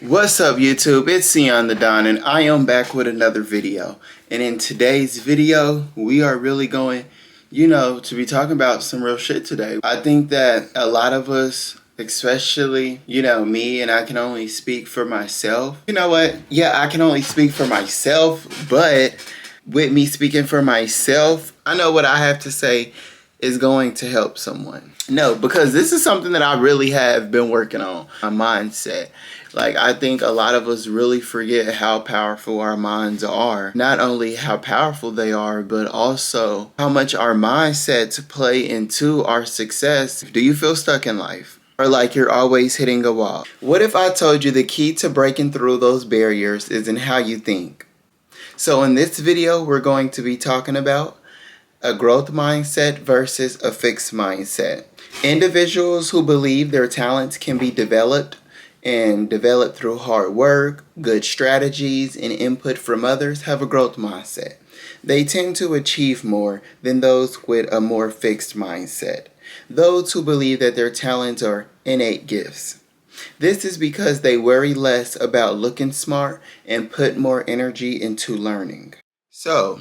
What's up YouTube, it's Sion the Don and I am back with another video. And in today's video, we are really going, to be talking about some real shit today. I think that a lot of us, especially, me, and I can only speak for myself. You know what? Yeah, I can only speak for myself, but with me speaking for myself, I know what I have to say is going to help someone. No, because this is something that I really have been working on, my mindset. Like, I think a lot of us really forget how powerful our minds are. Not only how powerful they are, but also how much our mindsets play into our success. Do you feel stuck in life? Or like you're always hitting a wall? What if I told you the key to breaking through those barriers is in how you think? So in this video, we're going to be talking about a growth mindset versus a fixed mindset. Individuals who believe their talents can be developed and developed through hard work, good strategies, and input from others have a growth mindset. They tend to achieve more than those with a more fixed mindset. Those who believe that their talents are innate gifts. This is because they worry less about looking smart and put more energy into learning. So,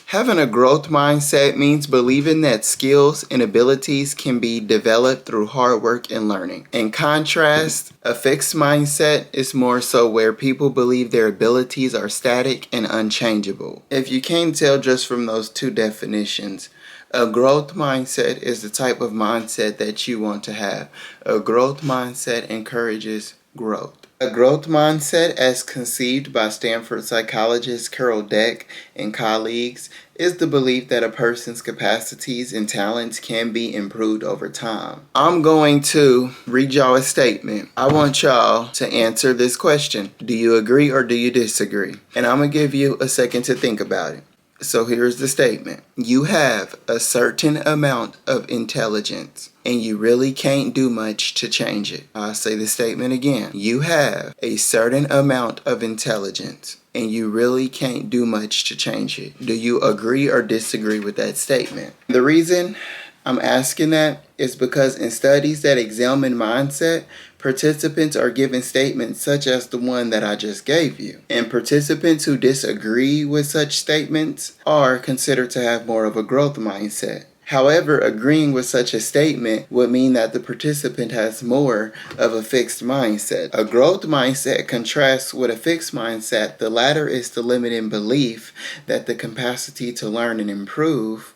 having a growth mindset means believing that skills and abilities can be developed through hard work and learning. In contrast, a fixed mindset is more so where people believe their abilities are static and unchangeable. If you can't tell just from those two definitions, a growth mindset is the type of mindset that you want to have. A growth mindset encourages growth. A growth mindset, as conceived by Stanford psychologist Carol Dweck and colleagues, is the belief that a person's capacities and talents can be improved over time. I'm going to read y'all a statement. I want y'all to answer this question. Do you agree or do you disagree? And I'm going to give you a second to think about it. So here's the statement. You have a certain amount of intelligence and you really can't do much to change it. I'll say the statement again. You have a certain amount of intelligence and you really can't do much to change it. Do you agree or disagree with that statement? The reason I'm asking that is because in studies that examine mindset, participants are given statements such as the one that I just gave you. And participants who disagree with such statements are considered to have more of a growth mindset. However, agreeing with such a statement would mean that the participant has more of a fixed mindset. A growth mindset contrasts with a fixed mindset. The latter is the limiting belief that the capacity to learn and improve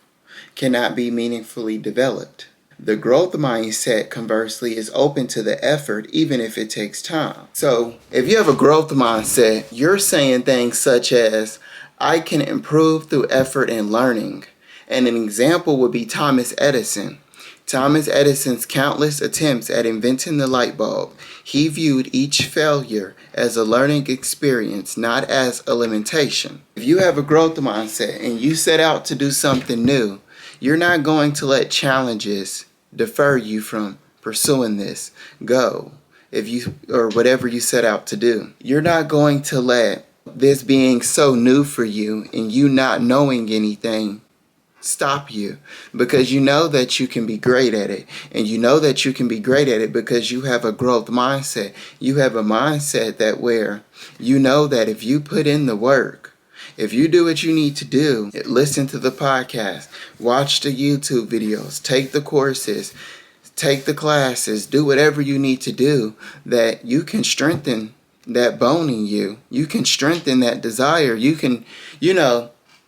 cannot be meaningfully developed. The growth mindset, conversely, is open to the effort even if it takes time. So, if you have a growth mindset, you're saying things such as, I can improve through effort and learning. And an example would be Thomas Edison. Thomas Edison's countless attempts at inventing the light bulb. He viewed each failure as a learning experience, not as a limitation. If you have a growth mindset and you set out to do something new, you're not going to let challenges defer you from pursuing this goal or whatever you set out to do. You're not going to let this being so new for you and you not knowing anything stop you, because you know that you can be great at it, and you know that you can be great at it because you have a growth mindset. You have a mindset that where you know that if you put in the work, if you do what you need to do, listen to the podcast, watch the YouTube videos, take the courses, take the classes, do whatever you need to do, that you can strengthen that bone in you. You can strengthen that desire. You can,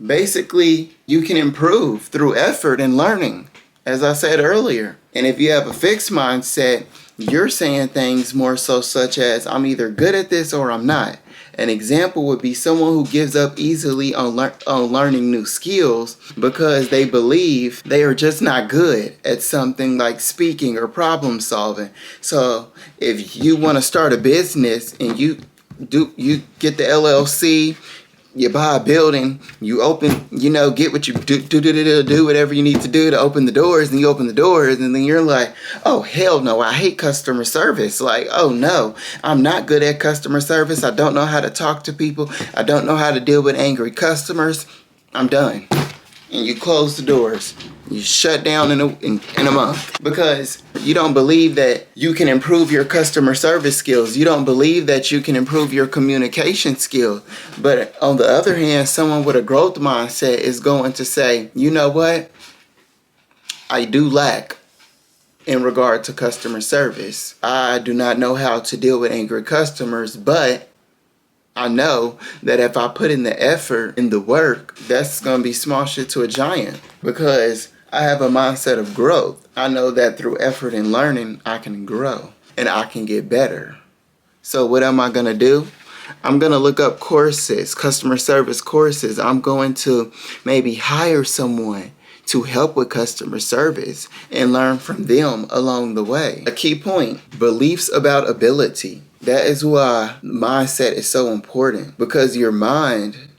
basically, you can improve through effort and learning, as I said earlier. And if you have a fixed mindset, you're saying things more so such as, I'm either good at this or I'm not. An example would be someone who gives up easily on learning new skills because they believe they are just not good at something like speaking or problem solving. So if you want to start a business and you get the LLC, you buy a building, you open, get what you do whatever you need to do to open the doors, and you open the doors, and then you're like, oh, hell no, I hate customer service. Like, oh no, I'm not good at customer service. I don't know how to talk to people. I don't know how to deal with angry customers. I'm done. and you close the doors. You shut down in a month because you don't believe that you can improve your customer service skills. You don't believe that you can improve your communication skills. But on the other hand, someone with a growth mindset is going to say, you know what? I do lack in regard to customer service. I do not know how to deal with angry customers, but I know that if I put in the effort, in the work, that's going to be small shit to a giant because I have a mindset of growth. I know that through effort and learning, I can grow and I can get better. So what am I going to do? I'm going to look up courses, customer service courses. I'm going to maybe hire someone to help with customer service and learn from them along the way. A key point, beliefs about ability. That is why mindset is so important, because your mind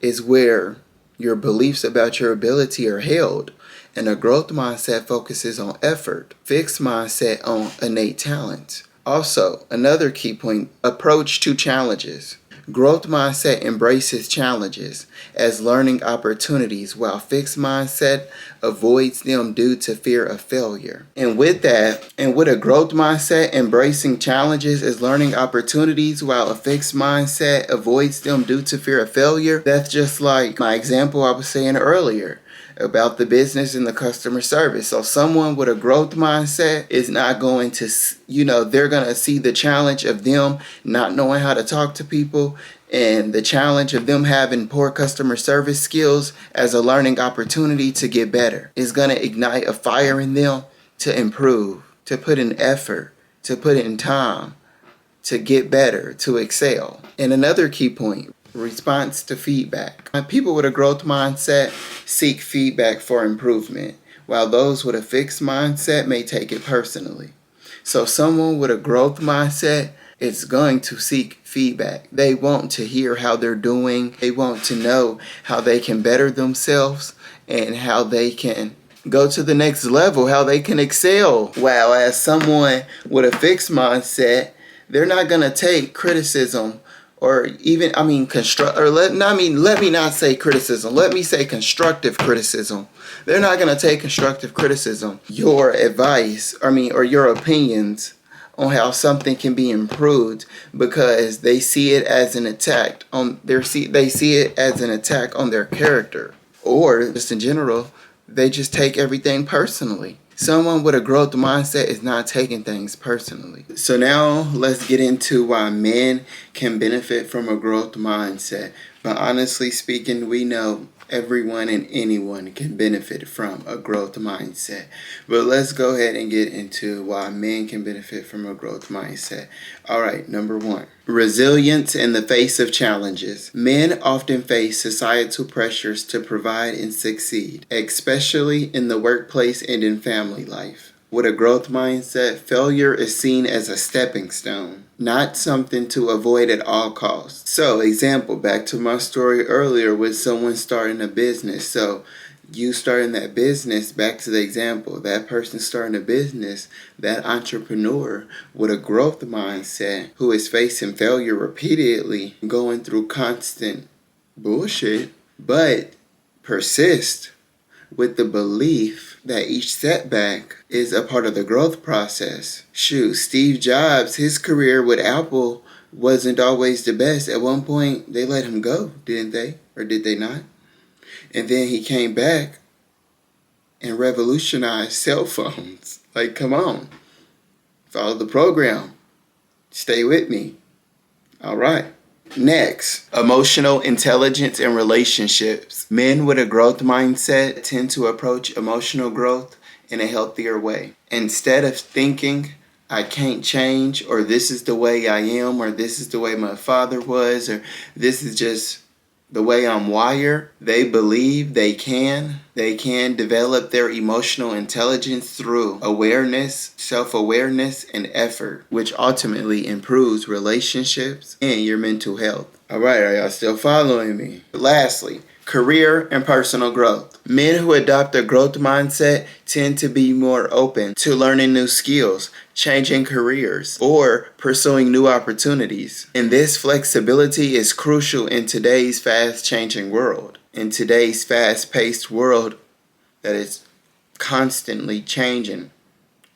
is where your beliefs about your ability are held. And a growth mindset focuses on effort, fixed mindset on innate talent. Also, another key point, approach to challenges. Growth mindset embraces challenges as learning opportunities, while fixed mindset avoids them due to fear of failure. And with a growth mindset, embracing challenges as learning opportunities, while a fixed mindset avoids them due to fear of failure. That's just like my example I was saying earlier about the business and the customer service. So someone with a growth mindset is not going to, they're going to see the challenge of them not knowing how to talk to people and the challenge of them having poor customer service skills as a learning opportunity to get better. It's going to ignite a fire in them to improve, to put in effort, to put in time, to get better, to excel. And another key point, response to feedback. People with a growth mindset seek feedback for improvement, while those with a fixed mindset may take it personally. So someone with a growth mindset is going to seek feedback. They want to hear how they're doing. They want to know how they can better themselves and how they can go to the next level, how they can excel. While as someone with a fixed mindset, they're not going to take criticism or even, let me not say criticism. Let me say constructive criticism. They're not going to take constructive criticism, your advice, or your opinions on how something can be improved, because they see it as an attack on they see it as an attack on their character, or just in general, they just take everything personally. Someone with a growth mindset is not taking things personally. So now let's get into why men can benefit from a growth mindset. But honestly speaking, we know everyone and anyone can benefit from a growth mindset. But let's go ahead and get into why men can benefit from a growth mindset. All right, number one, resilience in the face of challenges. Men often face societal pressures to provide and succeed, especially in the workplace and in family life. With a growth mindset, failure is seen as a stepping stone, not something to avoid at all costs. So, example, back to my story earlier with someone starting a business. So, you starting that business, back to the example, that person starting a business, that entrepreneur with a growth mindset who is facing failure repeatedly, going through constant bullshit, but persist with the belief that each setback is a part of the growth process. Shoot, Steve Jobs, his career with Apple wasn't always the best. At one point, they let him go, didn't they? Or did they not? And then he came back and revolutionized cell phones. Like, come on. Follow the program. Stay with me. All right. Next, emotional intelligence and relationships. Men with a growth mindset tend to approach emotional growth in a healthier way. Instead of thinking, I can't change, or this is the way I am, or this is the way my father was, or this is just the way I'm wired, they believe they can develop their emotional intelligence through awareness, self-awareness, and effort, which ultimately improves relationships and your mental health. All right, are y'all still following me? Lastly, career and personal growth. Men who adopt a growth mindset tend to be more open to learning new skills, changing careers, or pursuing new opportunities. And this flexibility is crucial in today's fast-changing world. in today's fast-paced world that is constantly changing,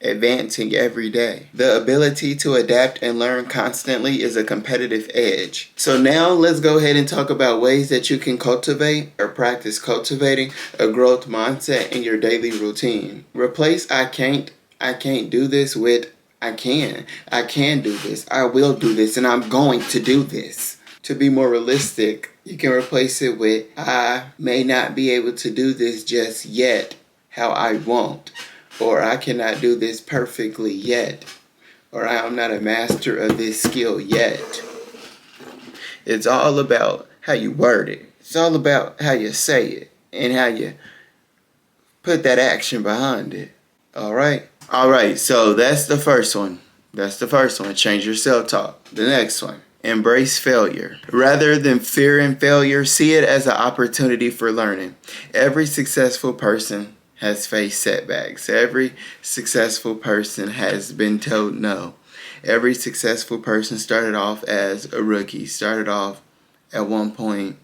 advancing every day. The ability to adapt and learn constantly is a competitive edge. So now let's go ahead and talk about ways that you can cultivate or practice cultivating a growth mindset in your daily routine. Replace I can't do this with I can do this, I will do this, and I'm going to do this. To be more realistic, you can replace it with I may not be able to do this just yet how I want, or I cannot do this perfectly yet, or I am not a master of this skill yet. It's all about how you word it. It's all about how you say it and how you put that action behind it. Alright, so that's the first one. Change your self-talk. The next one. Embrace failure. Rather than fearing failure, see it as an opportunity for learning. Every successful person has faced setbacks. Every successful person has been told no. Every successful person started off as a rookie, started off at one point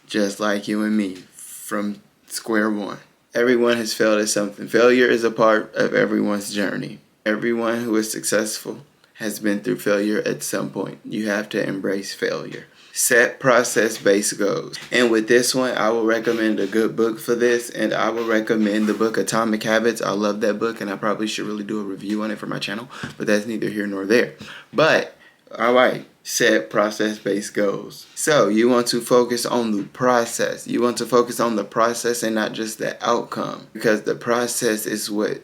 just like you and me from square one. Everyone has failed at something. Failure is a part of everyone's journey. Everyone who is successful has been through failure at some point. You have to embrace failure. Set process-based goals. And with this one, I will recommend a good book for this, and I will recommend the book Atomic Habits. I love that book, and I probably should really do a review on it for my channel, but that's neither here nor there. But, alright, set process-based goals. So, you want to focus on the process. You want to focus on the process and not just the outcome, because the process is what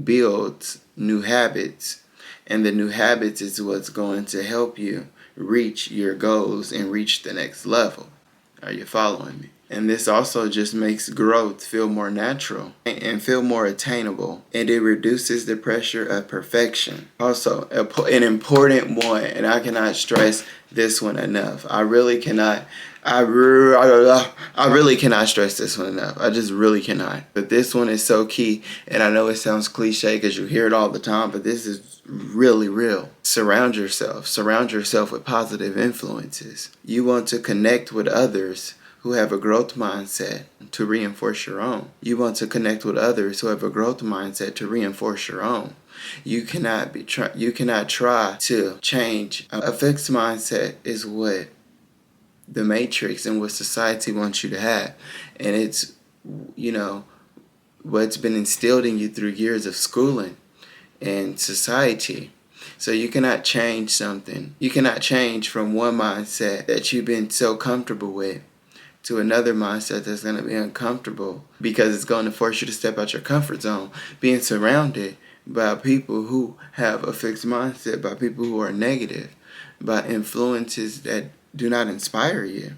builds new habits. And the new habits is what's going to help you reach your goals and reach the next level. Are you following me? And this also just makes growth feel more natural and feel more attainable. And it reduces the pressure of perfection. Also, an important one, and I cannot stress this one enough. I really cannot stress this one enough. I just really cannot. But this one is so key, and I know it sounds cliche because you hear it all the time, but this is really real. Surround yourself with positive influences. You want to connect with others who have a growth mindset to reinforce your own. You want to connect with others who have a growth mindset to reinforce your own. You cannot try to change. A fixed mindset is what the matrix and what society wants you to have. And it's, what's been instilled in you through years of schooling and society. So you cannot change something. You cannot change from one mindset that you've been so comfortable with to another mindset that's going to be uncomfortable, because it's going to force you to step out your comfort zone. Being surrounded by people who have a fixed mindset, by people who are negative, by influences that do not inspire you,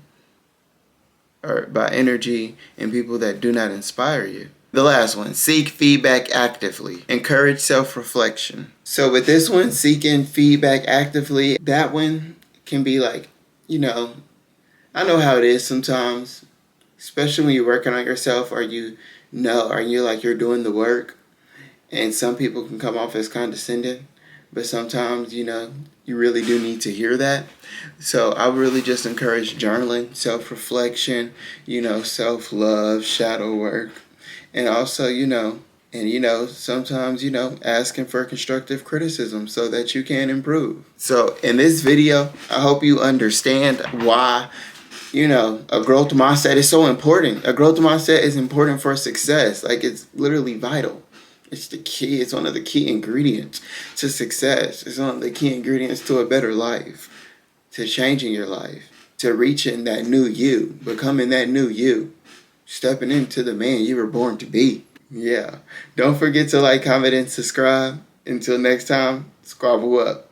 or by energy and people that do not inspire you. The last one, seek feedback actively. Encourage self-reflection. So with this one, seeking feedback actively, that one can be like, I know how it is sometimes, especially when you're working on yourself, or you're doing the work, and some people can come off as condescending, but sometimes, you really do need to hear that. So I really just encourage journaling, self-reflection, self-love, shadow work. And also, sometimes, asking for constructive criticism so that you can improve. So in this video, I hope you understand why, a growth mindset is so important. A growth mindset is important for success. Like, it's literally vital. It's the key. It's one of the key ingredients to success. It's one of the key ingredients to a better life, to changing your life, to reaching that new you, becoming that new you, stepping into the man you were born to be. Yeah. Don't forget to like, comment, and subscribe. Until next time, squabble up.